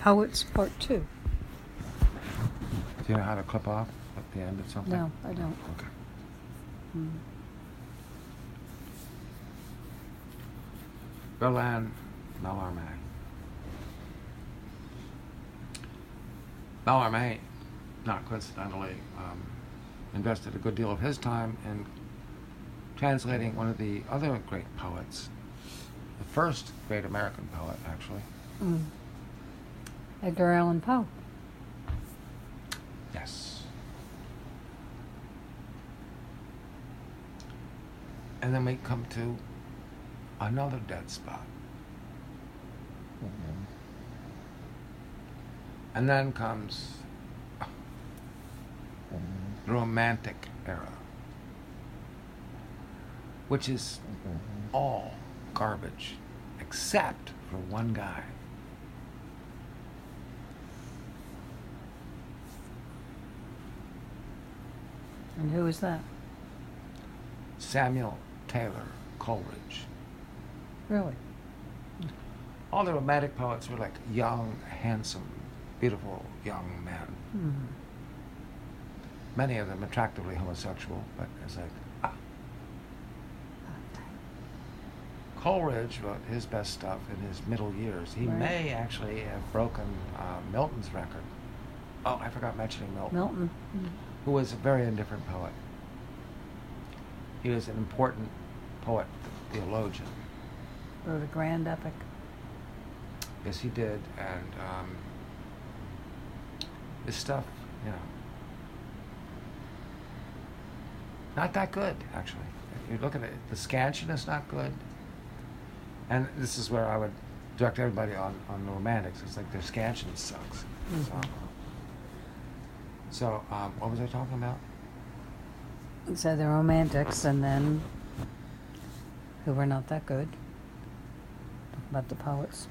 Poets Part 2. Do you know how to clip off at the end of something? No, I don't. Okay. Mm. Roland Mallarmé. Mallarmé, not coincidentally, invested a good deal of his time in translating one of the other great poets, the first great American poet, actually. Mm. Edgar Allan Poe. Yes. And then we come to another dead spot. Mm-hmm. And then comes the Romantic era, which is all garbage, except for one guy. And who is that? Samuel Taylor Coleridge. Really? All the Romantic poets were like young, handsome, beautiful young men. Mm. Many of them attractively homosexual, but it's like, Coleridge wrote his best stuff in his middle years. He Right. may actually have broken Milton's record. Oh, I forgot mentioning Milton. Milton. Mm. Who was a very indifferent poet. He was an important poet, theologian. Wrote a grand epic. Yes, he did, and his stuff, you know, not that good, actually. If you look at it, the scansion is not good. And this is where I would direct everybody on the Romantics. It's like their scansion sucks. Mm-hmm. So what was I talking about? So the Romantics, and then who were not that good. About the poets.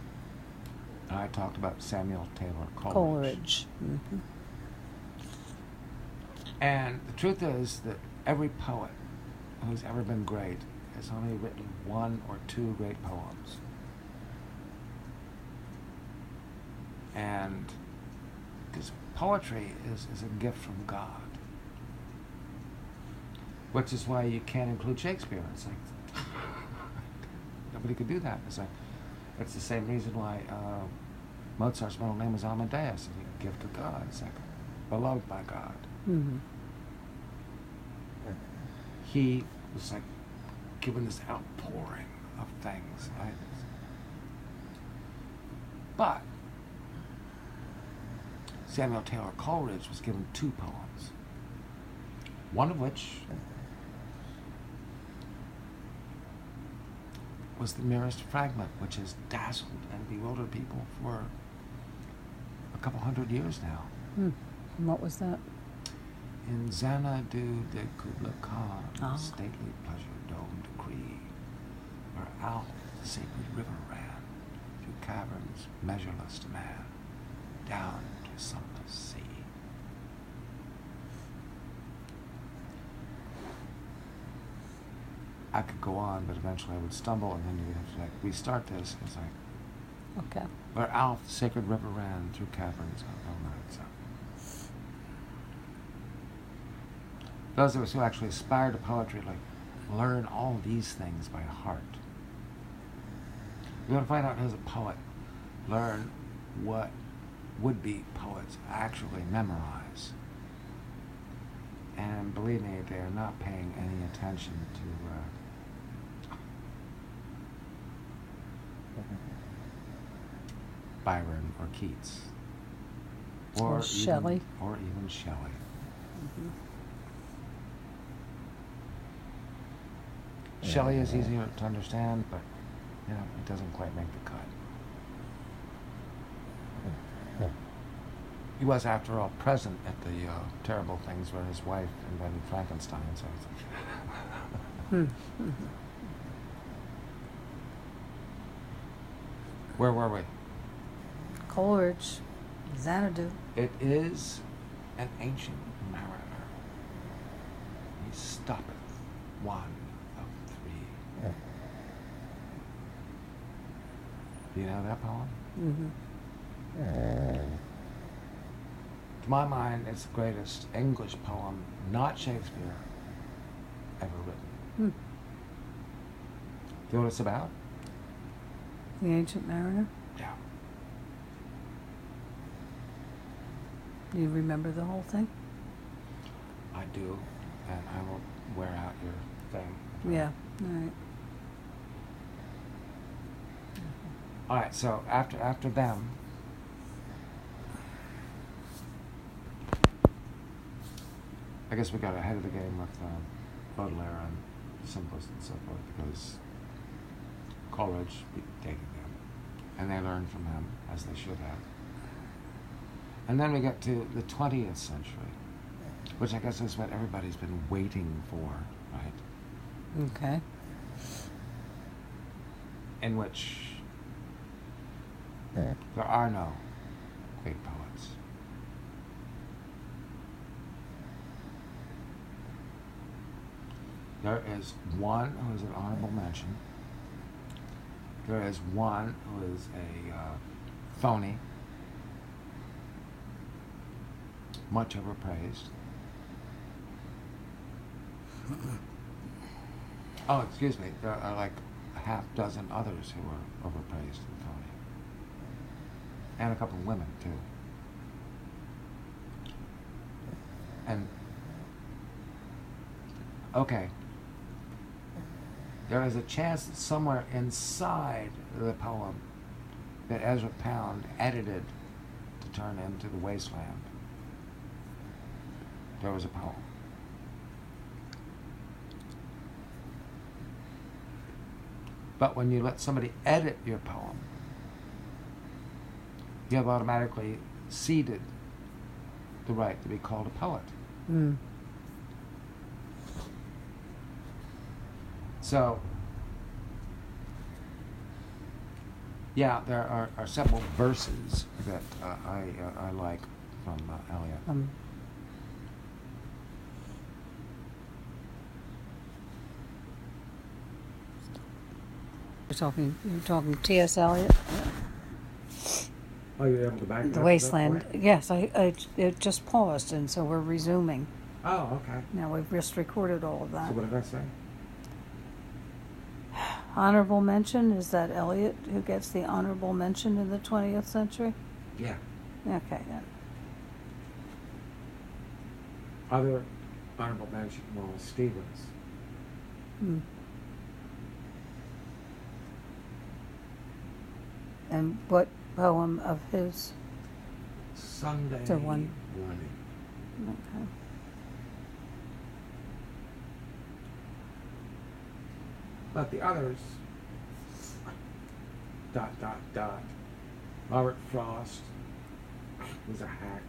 I talked about Samuel Taylor Coleridge. Coleridge. Mm-hmm. And the truth is that every poet who's ever been great has only written one or two great poems. And because poetry is a gift from God, which is why you can't include Shakespeare. It's like, nobody could do that. It's the same reason why Mozart's middle name is Amadeus. It's a gift of God. It's like beloved by God. Mm-hmm. He was like given this outpouring of things, right? But Samuel Taylor Coleridge was given two poems, one of which was the merest fragment, which has dazzled and bewildered people for a couple hundred years now. Mm. And what was that? In Xanadu de Kubla Khan's Oh. stately pleasure-domed decree, where Alph, the sacred river, ran through caverns measureless to man, down to sunless sea. I could go on, but eventually I would stumble, and then you would have to like restart this. It's like, Okay. where Alph, the sacred river, ran through caverns. Oh no, it's those of us who actually aspire to poetry, like, learn all these things by heart. You want to find out who's a poet, learn what would-be poets actually memorize. And believe me, they are not paying any attention to Byron or Keats. Or Shelley. Or even Shelley. Mm-hmm. Shelley is easier to understand, but you know, it doesn't quite make the cut. He was, after all, present at the terrible things where his wife invented Frankenstein. So it's like Where were we? Coleridge. Xanadu. It is an ancient mariner. He stoppeth one of three. Do you know that poem? Mm-hmm. To my mind, it's the greatest English poem, not Shakespeare, ever written. Hmm. Do you know what it's about? The Ancient Mariner? Yeah. Do you remember the whole thing? I do, and I will wear out your thing. Yeah. All right. All right. So after them, I guess we got ahead of the game with Baudelaire and Simplest and so forth because Coleridge be taking them, and they learned from him as they should have. And then we get to the 20th century, which I guess is what everybody's been waiting for, right? Okay. In which there are no great poets. There is one who is an honorable mention. There is one who is a phony, much overpraised. Oh, excuse me. There are like a half dozen others who are overpraised and phony. And a couple of women, too. And, okay. There is a chance that somewhere inside the poem that Ezra Pound edited to turn into The Wasteland, there was a poem. But when you let somebody edit your poem, you have automatically ceded the right to be called a poet. Mm. So, yeah, there are several verses that I like from Eliot. You're talking T.S. Eliot? Oh, you're able to back The Wasteland. Yes, it just paused, and so we're resuming. Oh, okay. Now we've just recorded all of that. So what did I say? Honorable mention, is that Eliot who gets the honorable mention in the 20th century? Yeah. Okay, then. Other honorable mention, Wallace Stevens. Hmm. And what poem of his? Sunday The one. Morning. Okay. But the others, ... Robert Frost was a hack.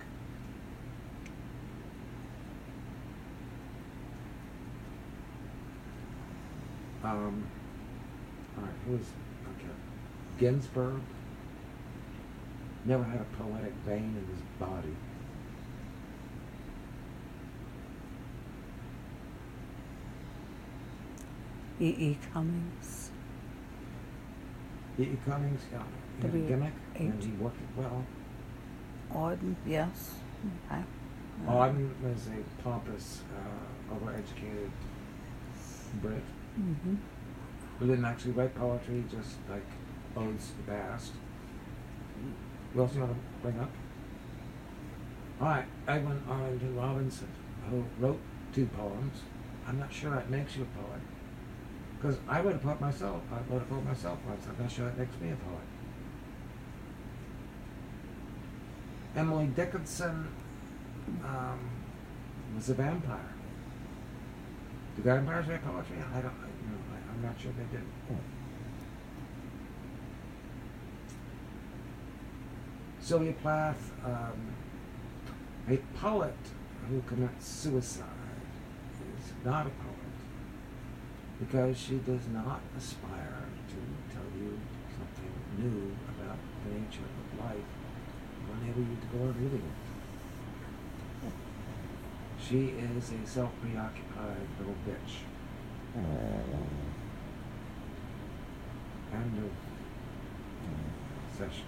All right, who was, okay. Ginsberg never had a poetic vein in his body. E.E. Cummings. E.E. Cummings, yeah, he had a gimmick, and he worked it well. Auden, yes. Okay. Auden was a pompous, overeducated Brit Mm-hmm. who didn't actually write poetry, just like odes to the past. Who else do you want to bring up? All right, Edwin Arlington Robinson, who wrote 2 poems. I'm not sure that makes you a poet. Because I wrote a poem myself. I wrote a poem myself once. I'm not sure that makes me a poet. Emily Dickinson was a vampire. Do vampires write poetry? I'm not sure they did. Sylvia Plath, a poet who commits suicide, is not a poet because she does not aspire to tell you something new about the nature of life or enable you to go on living it. She is a self-preoccupied little bitch. End of session.